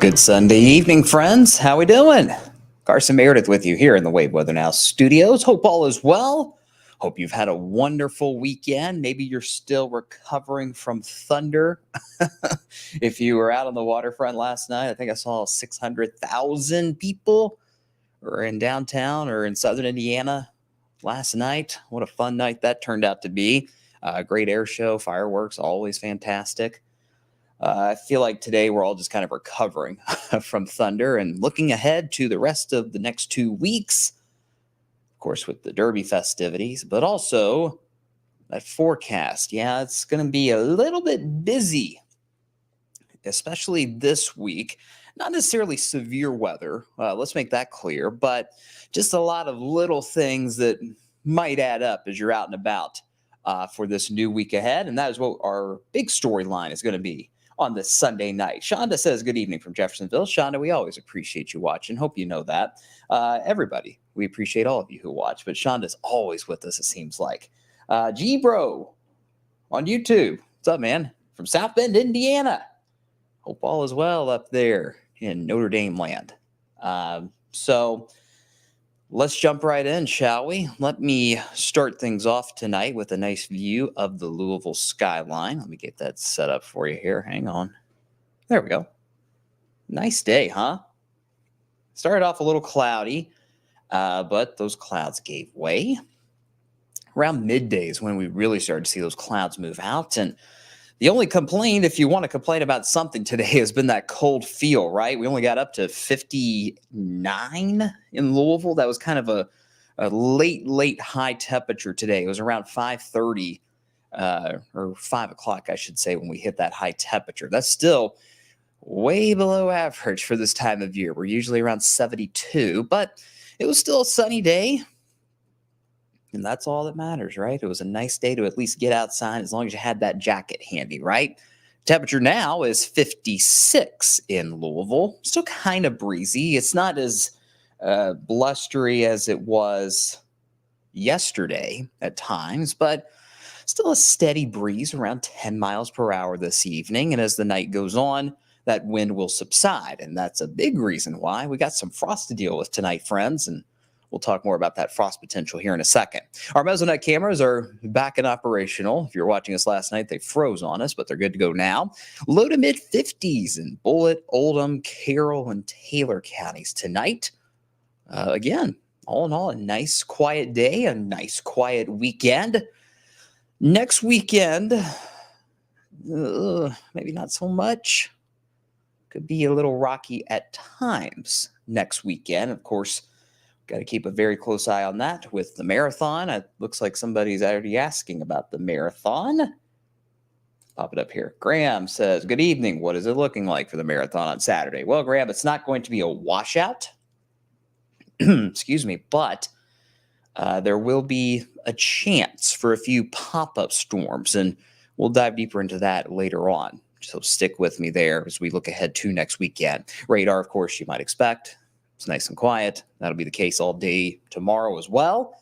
Good Sunday evening, friends. How we doing? Carson Meredith with you here in the Wave Weather Now studios. Hope all is well. Hope you've had a wonderful weekend. Maybe you're still recovering from thunder. If you were out on the waterfront last night, I think I saw 600,000 people were in downtown or in southern Indiana last night. What a fun night that turned out to be. Great air show, fireworks, always fantastic. I feel like today we're all just kind of recovering from thunder and looking ahead to the rest of the next 2 weeks, of course, with the Derby festivities, but also that forecast. Yeah, it's going to be a little bit busy, especially this week. Not necessarily severe weather, let's make that clear, but just a lot of little things that might add up as you're out and about for this new week ahead. And that is what our big storyline is going to be on this Sunday night. Shonda says, good evening from Jeffersonville. Shonda, we always appreciate you watching. Hope you know that. Everybody, we appreciate all of you who watch, but Shonda's always with us, it seems like. G-Bro on YouTube. What's up, man? From South Bend, Indiana. Hope all is well up there in Notre Dame land. So let's jump right in, shall we? Let me start things off tonight with a nice view of the Louisville skyline. Let me get that set up for you here. Hang on. There we go. Nice day, huh? Started off a little cloudy, but those clouds gave way. Around midday is when we really started to see those clouds move out. And the only complaint, if you want to complain about something today, has been that cold feel, right? We only got up to 59 in Louisville. That was kind of a late high temperature today. It was around 5:30 or 5 o'clock, I should say, when we hit that high temperature. That's still way below average for this time of year. We're usually around 72, but it was still a sunny day. And that's all that matters, right? It was a nice day to at least get outside as long as you had that jacket handy, right? Temperature now is 56 in Louisville. Still kind of breezy. It's not as blustery as it was yesterday at times, but still a steady breeze around 10 miles per hour this evening. And as the night goes on, that wind will subside. And that's a big reason why we got some frost to deal with tonight, friends. And we'll talk more about that frost potential here in a second. Our Mesonet cameras are back and operational. If you're watching us last night, they froze on us, but they're good to go now. Low to mid 50s in Bullitt, Oldham, Carroll, and Taylor counties tonight. Again, all in all, a nice quiet day, a nice quiet weekend. Next weekend, maybe not so much. Could be a little rocky at times next weekend. Of course, got to keep a very close eye on that with the marathon. It looks like somebody's already asking about the marathon. Pop it up here. Graham says, good evening. What is it looking like for the marathon on Saturday? Well, Graham, it's not going to be a washout. Excuse me, but there will be a chance for a few pop-up storms, and we'll dive deeper into that later on. So stick with me there as we look ahead to next weekend. Radar, of course, you might expect. It's nice and quiet. That'll be the case all day tomorrow as well.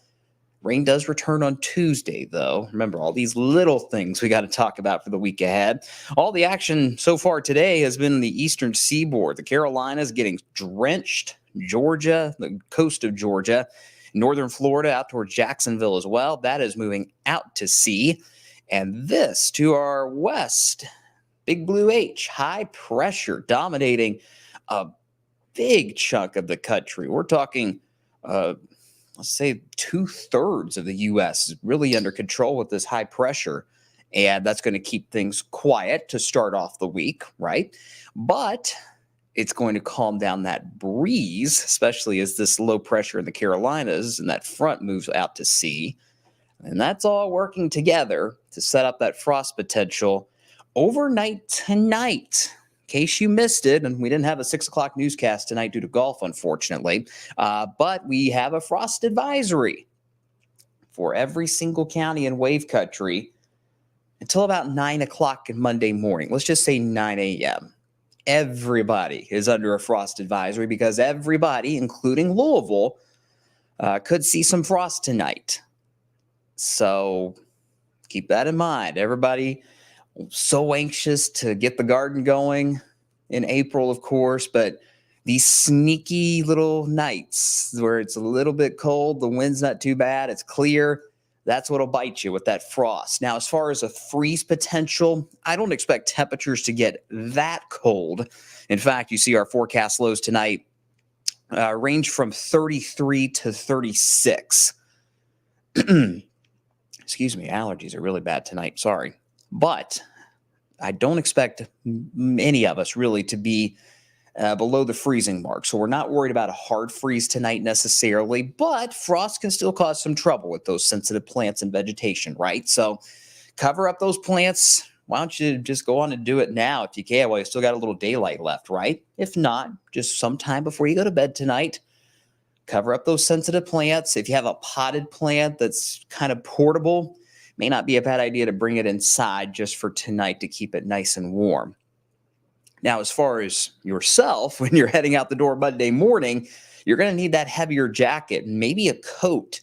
Rain does return on Tuesday, though. Remember, all these little things we got to talk about for the week ahead. All the action so far today has been in the eastern seaboard. The Carolinas getting drenched. Georgia, the coast of Georgia, northern Florida out towards Jacksonville as well. That is moving out to sea. And this to our west, Big Blue H, high pressure dominating a big chunk of the country. We're talking, let's say 2/3 of the U.S. is really under control with this high pressure. And that's going to keep things quiet to start off the week, right? But it's going to calm down that breeze, especially as this low pressure in the Carolinas and that front moves out to sea. And that's all working together to set up that frost potential overnight tonight. In case you missed it, and we didn't have a 6 o'clock newscast tonight due to golf, unfortunately, but we have a frost advisory for every single county in Wave Country until about 9 o'clock in Monday morning. Let's just say 9 a.m. Everybody is under a frost advisory because everybody, including Louisville, could see some frost tonight. So keep that in mind. Everybody so anxious to get the garden going in April, of course, but these sneaky little nights where it's a little bit cold, the wind's not too bad, it's clear. That's what'll bite you with that frost. Now, as far as a freeze potential, I don't expect temperatures to get that cold. In fact, you see our forecast lows tonight range from 33 to 36. Excuse me, allergies are really bad tonight. Sorry. But I don't expect any of us really to be below the freezing mark. So we're not worried about a hard freeze tonight necessarily, but frost can still cause some trouble with those sensitive plants and vegetation, right? So cover up those plants. Why don't you just go on and do it now if you can while you still got a little daylight left, right? If not, just sometime before you go to bed tonight, cover up those sensitive plants. If you have a potted plant that's kind of portable, may not be a bad idea to bring it inside just for tonight to keep it nice and warm. Now, as far as yourself, when you're heading out the door Monday morning, you're going to need that heavier jacket, maybe a coat.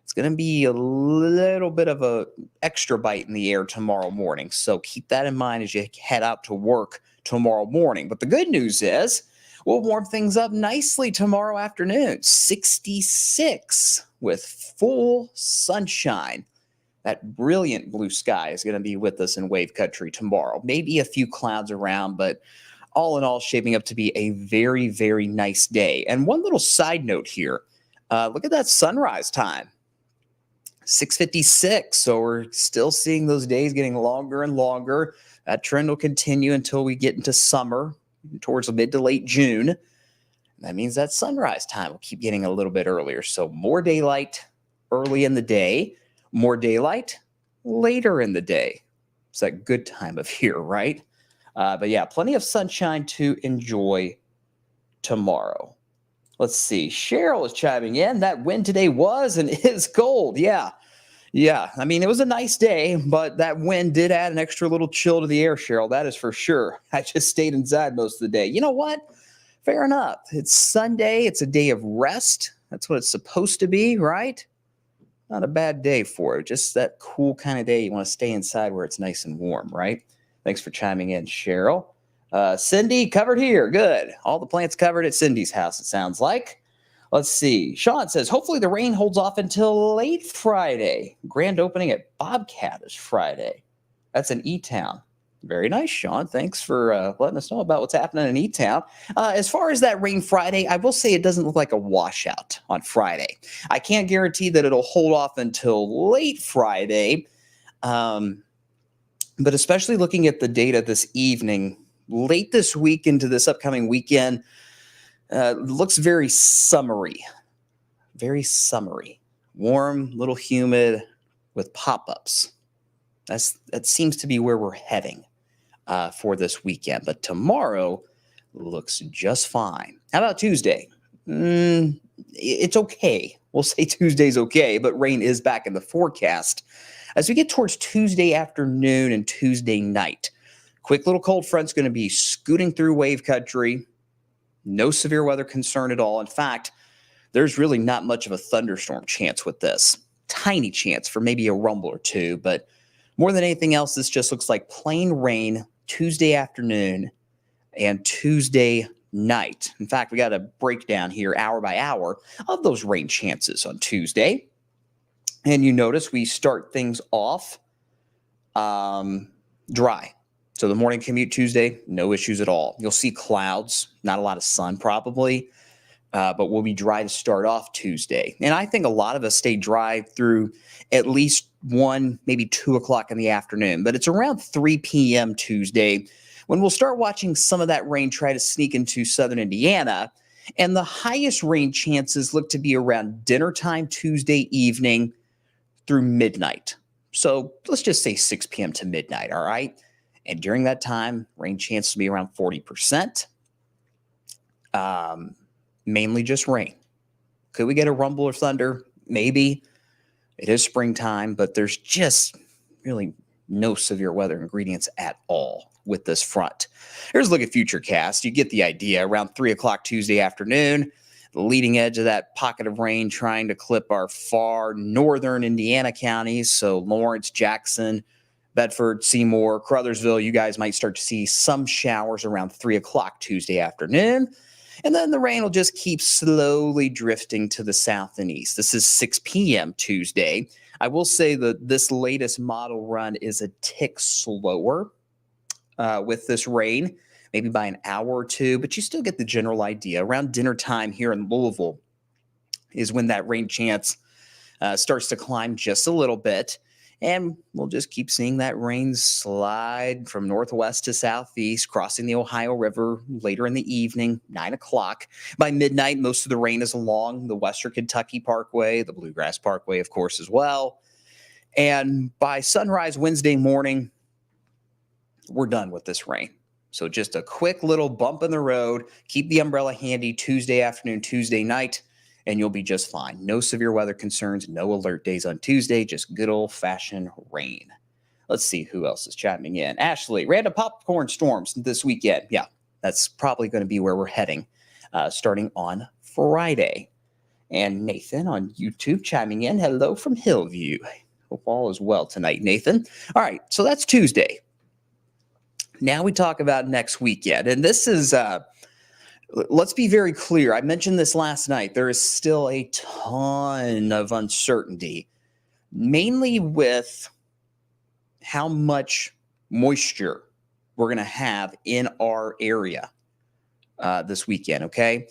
It's going to be a little bit of a extra bite in the air tomorrow morning. So keep that in mind as you head out to work tomorrow morning. But the good news is we'll warm things up nicely tomorrow afternoon. 66 with full sunshine. That brilliant blue sky is going to be with us in Wave Country tomorrow. Maybe a few clouds around, but all in all, shaping up to be a very, very nice day. And one little side note here. Look at that sunrise time. 6:56. So we're still seeing those days getting longer and longer. That trend will continue until we get into summer, towards mid to late June. That means that sunrise time will keep getting a little bit earlier. So more daylight early in the day. More daylight later in the day. It's that good time of year, right? But yeah, plenty of sunshine to enjoy tomorrow. Let's see. Cheryl is chiming in. That wind today was and is cold. Yeah. I mean, it was a nice day, but that wind did add an extra little chill to the air, Cheryl. That is for sure. I just stayed inside most of the day. You know what? Fair enough. It's Sunday. It's a day of rest. That's what it's supposed to be, right? Not a bad day for it. Just that cool kind of day. You want to stay inside where it's nice and warm, right? Thanks for chiming in, Cheryl. Cindy, covered here. Good. All the plants covered at Cindy's house, it sounds like. Let's see. Sean says, hopefully the rain holds off until late Friday. Grand opening at Bobcat is Friday. That's in E-Town. Very nice, Sean. Thanks for letting us know about what's happening in E-Town. As far as that rain Friday, I will say it doesn't look like a washout on Friday. I can't guarantee that it'll hold off until late Friday. But especially looking at the data this evening, late this week into this upcoming weekend, looks very summery. Very summery. Warm, little humid with pop-ups. That seems to be where we're heading for this weekend. But tomorrow looks just fine. How about Tuesday? It's okay. We'll say Tuesday's okay, but rain is back in the forecast. As we get towards Tuesday afternoon and Tuesday night, quick little cold front's going to be scooting through Wave Country. No severe weather concern at all. In fact, there's really not much of a thunderstorm chance with this. Tiny chance for maybe a rumble or two, but more than anything else, this just looks like plain rain Tuesday afternoon and Tuesday night. In fact, we got a breakdown here hour by hour of those rain chances on Tuesday. And you notice we start things off dry. So the morning commute Tuesday, no issues at all. You'll see clouds, not a lot of sun probably, but we'll be dry to start off Tuesday. And I think a lot of us stay dry through at least 1, maybe 2 o'clock in the afternoon. But it's around 3 p.m. Tuesday when we'll start watching some of that rain try to sneak into southern Indiana. And the highest rain chances look to be around dinner time Tuesday evening through midnight. So let's just say 6 p.m. to midnight, all right? And during that time, rain chances will be around 40%. Mainly just rain. Could we get a rumble or thunder? Maybe. It is springtime, but there's just really no severe weather ingredients at all with this front. Here's a look at Futurecast. You get the idea. Around 3 o'clock Tuesday afternoon, the leading edge of that pocket of rain trying to clip our far northern Indiana counties. So Lawrence, Jackson, Bedford, Seymour, Crothersville, you guys might start to see some showers around 3 o'clock Tuesday afternoon. And then the rain will just keep slowly drifting to the south and east. This is 6 p.m. Tuesday. I will say that this latest model run is a tick slower with this rain, maybe by an hour or two, but you still get the general idea. Around dinner time here in Louisville is when that rain chance starts to climb just a little bit. And we'll just keep seeing that rain slide from northwest to southeast, crossing the Ohio River later in the evening, 9 o'clock. By midnight, most of the rain is along the Western Kentucky Parkway, the Bluegrass Parkway, of course, as well. And by sunrise Wednesday morning, we're done with this rain. So just a quick little bump in the road. Keep the umbrella handy Tuesday afternoon, Tuesday night, and you'll be just fine. No severe weather concerns, no alert days on Tuesday, just good old-fashioned rain. Let's see who else is chiming in. Ashley, random popcorn storms this weekend. Yeah, that's probably going to be where we're heading starting on Friday. And Nathan on YouTube chiming in. Hello from Hillview. Hope all is well tonight, Nathan. All right, so that's Tuesday. Now we talk about next weekend. And this is... let's be very clear. I mentioned this last night. There is still a ton of uncertainty, mainly with how much moisture we're going to have in our area this weekend, okay?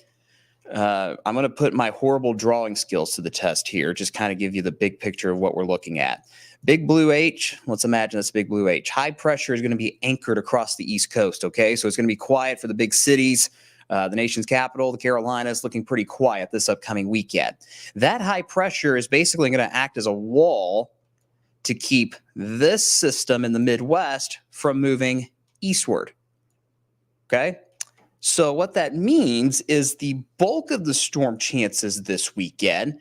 I'm going to put my horrible drawing skills to the test here, just kind of give you the big picture of what we're looking at. Big Blue H, let's imagine this Big Blue H. High pressure is going to be anchored across the East Coast, okay? So it's going to be quiet for the big cities. The nation's capital, the Carolinas, looking pretty quiet this upcoming weekend. That high pressure is basically going to act as a wall to keep this system in the Midwest from moving eastward. Okay? So what that means is the bulk of the storm chances this weekend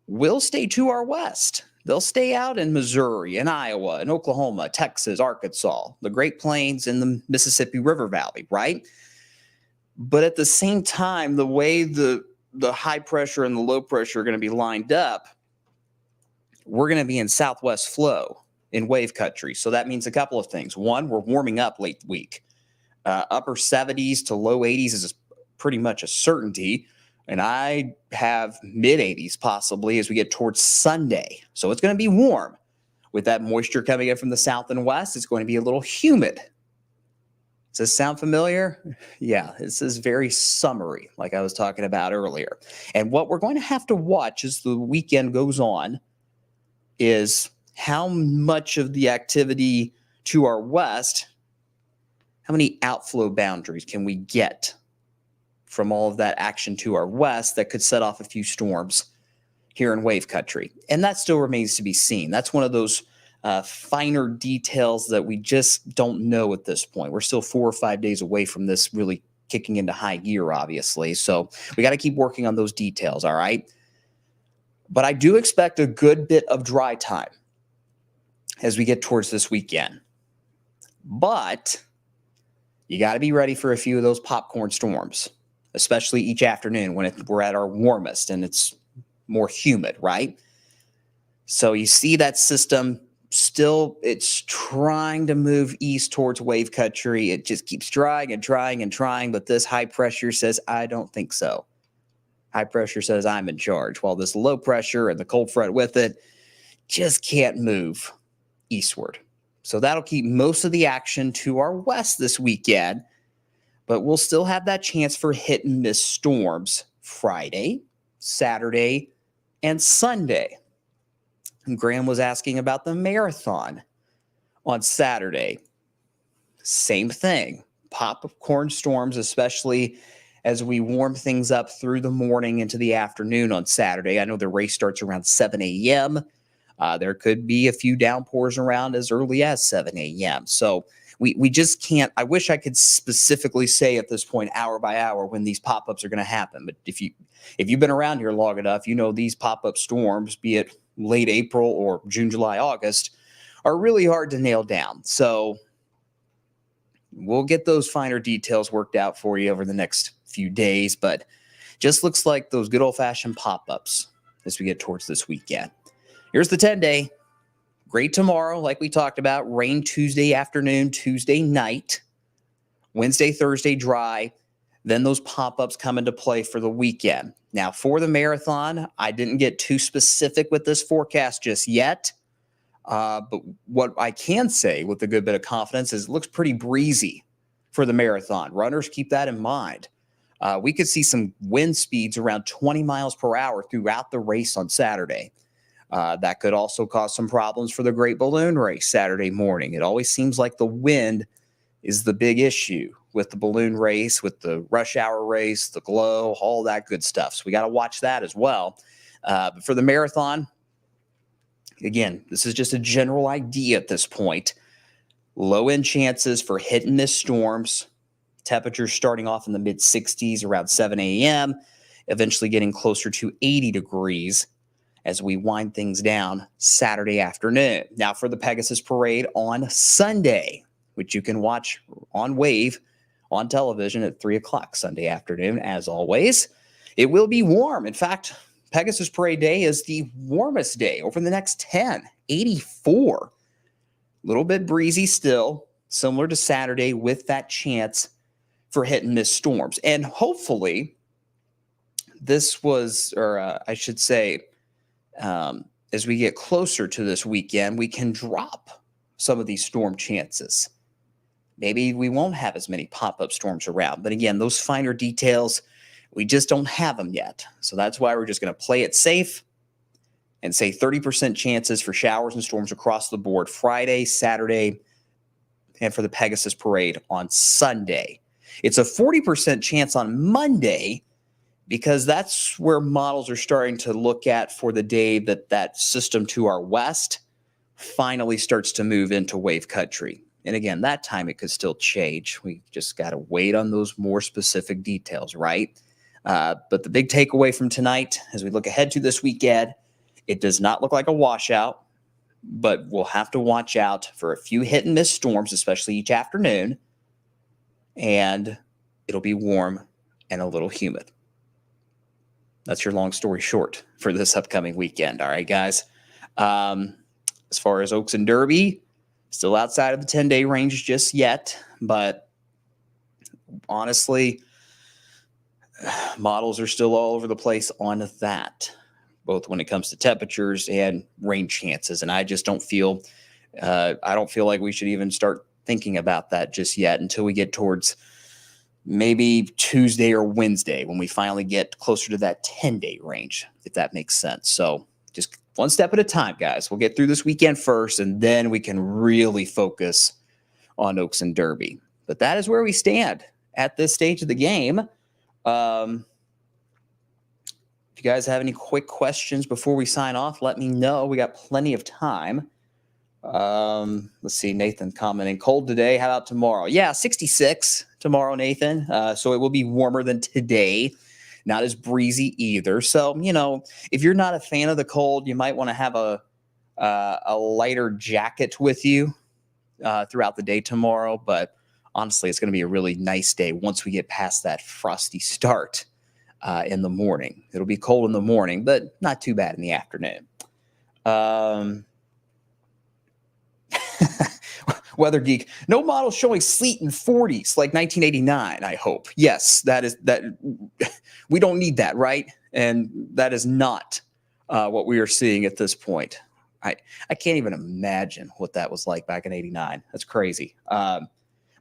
will stay to our west. They'll stay out in Missouri and Iowa and Oklahoma, Texas, Arkansas, the Great Plains, and the Mississippi River Valley, right? But at the same time, the way the high pressure and the low pressure are going to be lined up, we're going to be in southwest flow in wave country. So that means a couple of things. One, we're warming up late week. Upper 70s to low 80s is pretty much a certainty. And I have mid 80s possibly as we get towards Sunday. So it's going to be warm. With that moisture coming in from the south and west, it's going to be a little humid. Does this sound familiar? Yeah, this is very summery, like I was talking about earlier. And what we're going to have to watch as the weekend goes on is how much of the activity to our west, how many outflow boundaries can we get from all of that action to our west that could set off a few storms here in wave country. And that still remains to be seen. That's one of those finer details that we just don't know at this point. We're still 4 or 5 days away from this really kicking into high gear, obviously. So we got to keep working on those details, all right? But I do expect a good bit of dry time as we get towards this weekend. But you got to be ready for a few of those popcorn storms, especially each afternoon when we're at our warmest and it's more humid, right? So you see that system still, it's trying to move east towards wave country. It just keeps trying and trying and trying, but this high pressure says, I don't think so. High pressure says I'm in charge, while this low pressure and the cold front with it just can't move eastward. So that'll keep most of the action to our west this weekend, but we'll still have that chance for hit and miss storms Friday, Saturday, and Sunday. And Graham was asking about the marathon on Saturday. Same thing. Popcorn storms, especially as we warm things up through the morning into the afternoon on Saturday. I know the race starts around 7 a.m. There could be a few downpours around as early as 7 a.m. So we just can't. I wish I could specifically say at this point, hour by hour, when these pop-ups are going to happen. But if you've been around here long enough, you know these pop-up storms, be it late April or June, July, August, are really hard to nail down. So we'll get those finer details worked out for you over the next few days. But just looks like those good old-fashioned pop-ups as we get towards this weekend. Here's the 10-day. Great tomorrow, like we talked about. Rain Tuesday afternoon, Tuesday night. Wednesday, Thursday, dry. Then those pop-ups come into play for the weekend. Now, for the marathon, I didn't get too specific with this forecast just yet. But what I can say with a good bit of confidence is it looks pretty breezy for the marathon. Runners, keep that in mind. We could see some wind speeds around 20 miles per hour throughout the race on Saturday. That could also cause some problems for the Great Balloon Race Saturday morning. It always seems like the wind is the big issue with the balloon race, with the rush hour race, the glow, all that good stuff. So we got to watch that as well. But for the marathon, again, this is just a general idea at this point. Low-end chances for hit-and-miss storms. Temperatures starting off in the mid-60s around 7 a.m., eventually getting closer to 80 degrees as we wind things down Saturday afternoon. Now for the Pegasus Parade on Sunday, which you can watch on Wave on television at 3 o'clock Sunday afternoon, as always. It will be warm. In fact, Pegasus Parade Day is the warmest day over the next 10, 84. A little bit breezy still, similar to Saturday with that chance for hit and miss storms. And hopefully this was, or I should say, as we get closer to this weekend, we can drop some of these storm chances. Maybe we won't have as many pop-up storms around. But again, those finer details, we just don't have them yet. So that's why we're just going to play it safe and say 30% chances for showers and storms across the board Friday, Saturday, and for the Pegasus Parade on Sunday. It's a 40% chance on Monday because that's where models are starting to look at for the day that that system to our west finally starts to move into wave country. And again, that time it could still change. We just got to wait on those more specific details, right? But the big takeaway from tonight, as we look ahead to this weekend, it does not look like a washout, but we'll have to watch out for a few hit and miss storms, especially each afternoon. And it'll be warm and a little humid. That's your long story short for this upcoming weekend. All right, guys. As far as Oaks and Derby, still outside of the 10-day range just yet, but honestly, models are still all over the place on that, both when it comes to temperatures and rain chances. And I just don't feel, I don't feel like we should even start thinking about that just yet until we get towards maybe Tuesday or Wednesday when we finally get closer to that 10-day range, if that makes sense. So just one step at a time, guys. We'll get through this weekend first, and then we can really focus on Oaks and Derby. But that is where we stand at this stage of the game. If you guys have any quick questions before we sign off, let me know. We got plenty of time. Let's see, Nathan commenting, cold today. How about tomorrow? Yeah, 66 tomorrow, Nathan. So it will be warmer than today. Not as breezy either. So, you know, if you're not a fan of the cold, you might want to have a lighter jacket with you throughout the day tomorrow. But honestly, it's going to be a really nice day once we get past that frosty start in the morning. It'll be cold in the morning, but not too bad in the afternoon. Weather Geek, no model showing sleet in 40s like 1989, I hope. Yes, that we don't need that, right? And that is not what we are seeing at this point. I can't even imagine what that was like back in 89. That's crazy. But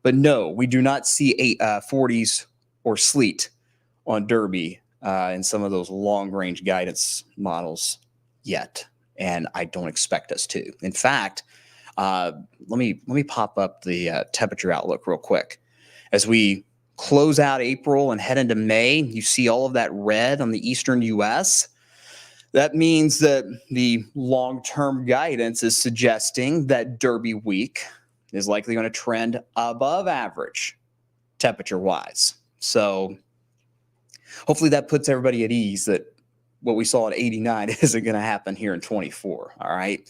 no, we do not see 40s or sleet on Derby in some of those long-range guidance models yet. And I don't expect us to. In fact, let me pop up the temperature outlook real quick. As we close out April and head into May, you see all of that red on the eastern U.S. That means that the long-term guidance is suggesting that Derby week is likely going to trend above average temperature-wise. So hopefully that puts everybody at ease that what we saw at 89 isn't going to happen here in 24. All right.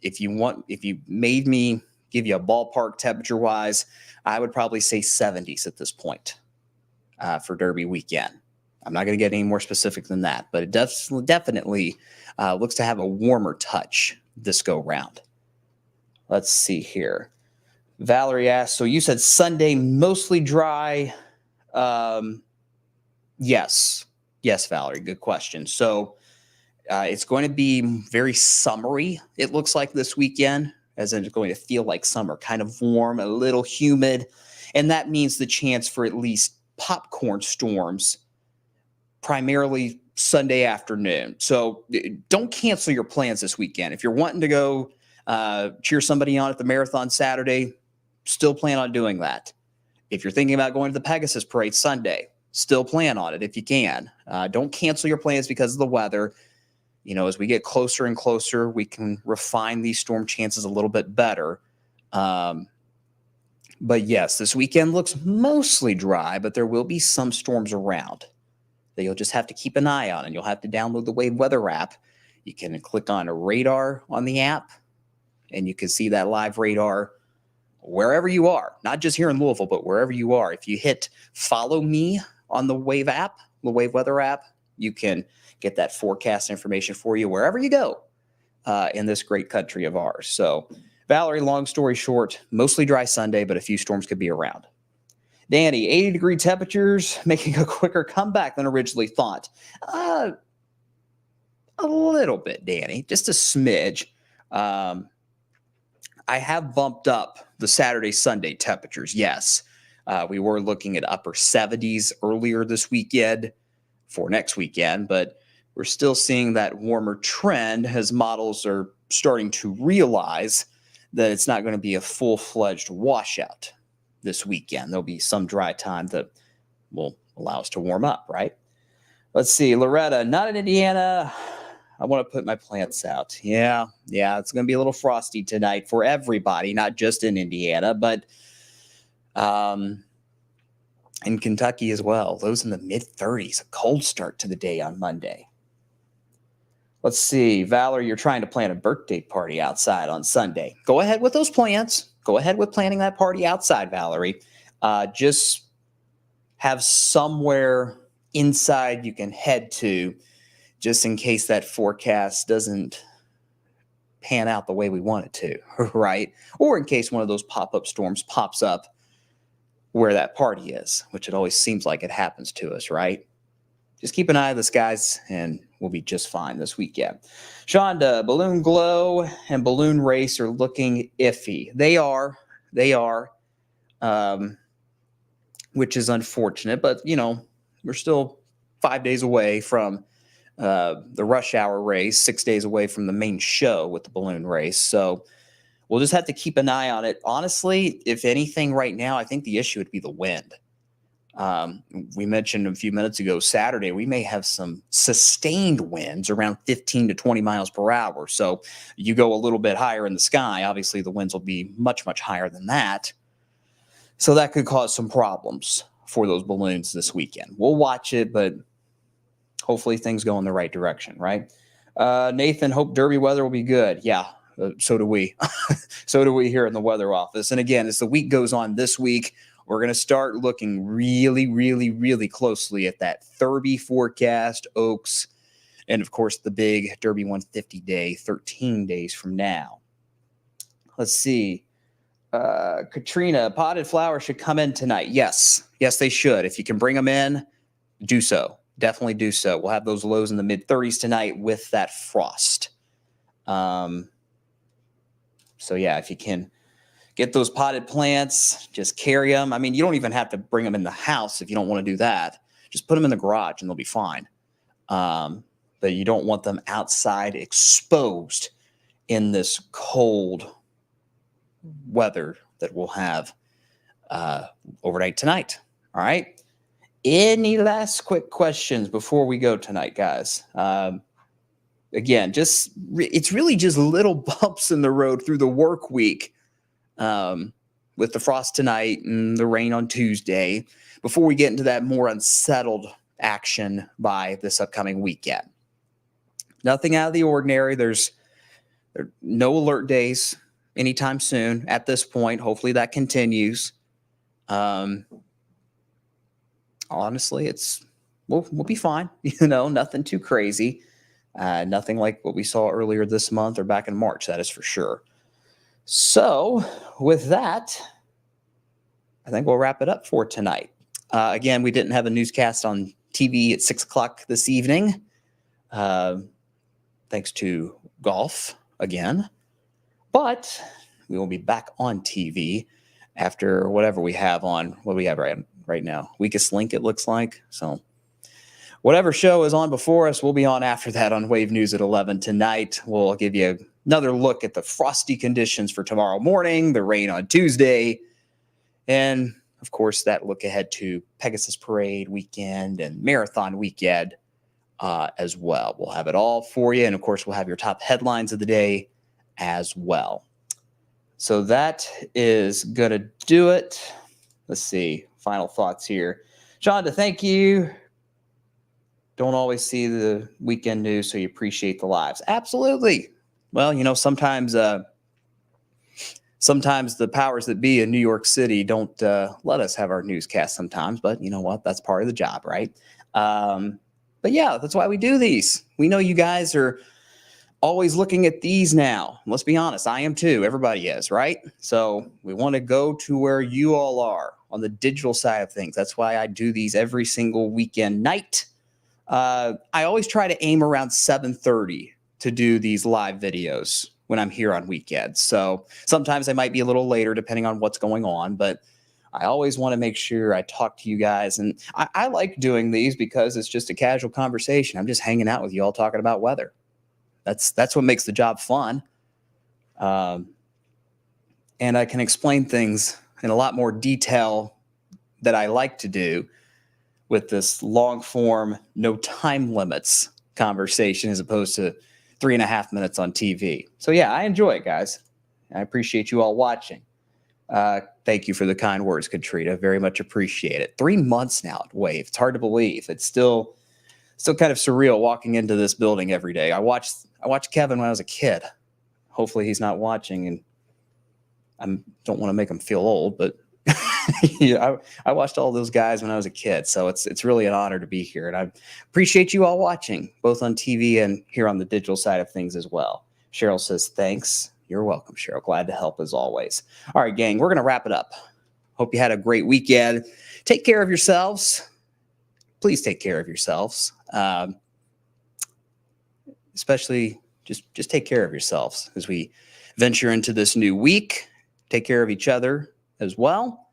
If you made me give you a ballpark temperature wise, I would probably say 70s at this point for Derby weekend. I'm not going to get any more specific than that, but it definitely looks to have a warmer touch this go round. Let's see here. Valerie asked, so you said Sunday mostly dry. Yes. Yes, Valerie, good question. So it's going to be very summery, it looks like, this weekend, as in it's going to feel like summer, kind of warm, a little humid. And that means the chance for at least popcorn storms, primarily Sunday afternoon. So don't cancel your plans this weekend. If you're wanting to go cheer somebody on at the marathon Saturday, still plan on doing that. If you're thinking about going to the Pegasus Parade Sunday, still plan on it if you can. Don't cancel your plans because of the weather. You know, as we get closer and closer, we can refine these storm chances a little bit better. But yes, this weekend looks mostly dry, but there will be some storms around that you'll just have to keep an eye on, and you'll have to download the Wave Weather app. You can click on a radar on the app, and you can see that live radar wherever you are, not just here in Louisville, but wherever you are. If you hit follow me on the Wave app, the Wave Weather app, you can get that forecast information for you wherever you go in this great country of ours. So, Valerie, long story short, mostly dry Sunday, but a few storms could be around. Danny, 80-degree temperatures making a quicker comeback than originally thought. A little bit, Danny, just a smidge. I have bumped up the Saturday, Sunday temperatures, yes. We were looking at upper 70s earlier this weekend for next weekend, but we're still seeing that warmer trend as models are starting to realize that it's not going to be a full-fledged washout this weekend. There'll be some dry time that will allow us to warm up, right? Let's see. Loretta, not in Indiana. I want to put my plants out. Yeah, it's going to be a little frosty tonight for everybody, not just in Indiana, but in Kentucky as well. Those in the mid-30s, a cold start to the day on Monday. Let's see. Valerie, you're trying to plan a birthday party outside on Sunday. Go ahead with those plans. Go ahead with planning that party outside, Valerie. Just have somewhere inside you can head to just in case that forecast doesn't pan out the way we want it to, right? Or in case one of those pop-up storms pops up where that party is, which it always seems like it happens to us, right? Just keep an eye on the skies and we'll be just fine this weekend. Shonda, balloon glow and balloon race are looking iffy. They are, which is unfortunate, but you know, we're still 5 days away from the rush hour race, 6 days away from the main show with the balloon race. So we'll just have to keep an eye on it. Honestly, if anything right now, I think the issue would be the wind. We mentioned a few minutes ago, Saturday, we may have some sustained winds around 15 to 20 miles per hour. So you go a little bit higher in the sky, obviously the winds will be much, much higher than that. So that could cause some problems for those balloons this weekend. We'll watch it, but hopefully things go in the right direction, right? Nathan, hope Derby weather will be good. Yeah, so do we. So do we here in the weather office. And again, as the week goes on this week, we're going to start looking really, really, really closely at that Derby forecast, Oaks, and of course the big Derby 150 day, 13 days from now. Let's see. Katrina, potted flowers should come in tonight. Yes, they should. If you can bring them in, do so. Definitely do so. We'll have those lows in the mid-30s tonight with that frost. So yeah, if you can get those potted plants, just carry them. I mean, you don't even have to bring them in the house if you don't want to do that. Just put them in the garage and they'll be fine. But you don't want them outside exposed in this cold weather that we'll have overnight tonight. All right. Any last quick questions before we go tonight, guys? Again, it's really just little bumps in the road through the work week with the frost tonight and the rain on Tuesday before we get into that more unsettled action by this upcoming weekend. Nothing out of the ordinary. There are no alert days anytime soon at this point. Hopefully that continues. Honestly, we'll be fine. You know, nothing too crazy. Nothing like what we saw earlier this month or back in March, that is for sure. So, with that, I think we'll wrap it up for tonight. Again, we didn't have a newscast on TV at 6 o'clock this evening, thanks to golf again. But we will be back on TV after whatever we have on. What do we have right now? Weakest Link, it looks like. So whatever show is on before us, we'll be on after that on Wave News at 11 tonight. We'll give you another look at the frosty conditions for tomorrow morning, the rain on Tuesday, and, of course, that look ahead to Pegasus Parade weekend and Marathon weekend as well. We'll have it all for you, and, of course, we'll have your top headlines of the day as well. So that is going to do it. Let's see. Final thoughts here. Shonda, thank you. Don't always see the weekend news, so you appreciate the lives. Absolutely. Well, sometimes the powers that be in New York City don't let us have our newscast sometimes, but you know what? That's part of the job, right? But yeah, that's why we do these. We know you guys are always looking at these now. Let's be honest. I am too. Everybody is, right? So we want to go to where you all are on the digital side of things. That's why I do these every single weekend night. I always try to aim around 7:30 to do these live videos when I'm here on weekends. So sometimes I might be a little later depending on what's going on, but I always want to make sure I talk to you guys. And I like doing these because it's just a casual conversation. I'm just hanging out with you all talking about weather. That's what makes the job fun. And I can explain things in a lot more detail that I like to do with this long form, no time limits conversation as opposed to 3.5 minutes on TV. So yeah, I enjoy it, guys. I appreciate you all watching. Thank you for the kind words, Katrina. Very much appreciate it. 3 months now at Wave. It's hard to believe. It's still kind of surreal walking into this building every day. I watched Kevin when I was a kid. Hopefully he's not watching, and I don't want to make him feel old, but I watched all those guys when I was a kid. So it's really an honor to be here, and I appreciate you all watching, both on TV and here on the digital side of things as well. Cheryl says, thanks. You're welcome, Cheryl. Glad to help as always. All right, gang, we're going to wrap it up. Hope you had a great weekend. Take care of yourselves. Please take care of yourselves. Especially just take care of yourselves as we venture into this new week. Take care of each other as well.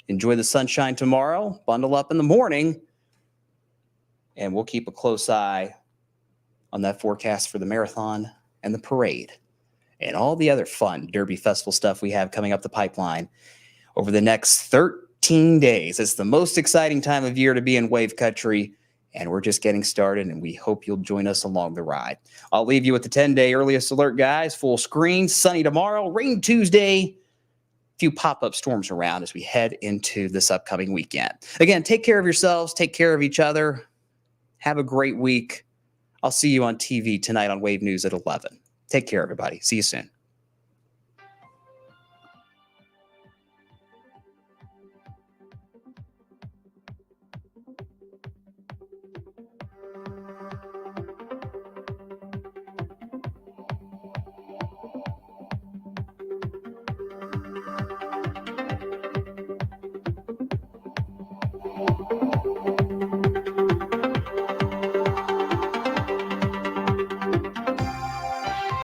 Enjoy the sunshine tomorrow. Bundle up in the morning. And we'll keep a close eye on that forecast for the marathon and the parade and all the other fun Derby Festival stuff we have coming up the pipeline over the next 13 days. It's the most exciting time of year to be in Wave Country, and we're just getting started, and we hope you'll join us along the ride. I'll leave you with the 10-day earliest alert, guys. Full screen, sunny tomorrow, rain Tuesday, few pop-up storms around as we head into this upcoming weekend. Again, take care of yourselves, take care of each other. Have a great week. I'll see you on TV tonight on Wave News at 11. Take care, everybody. See you soon.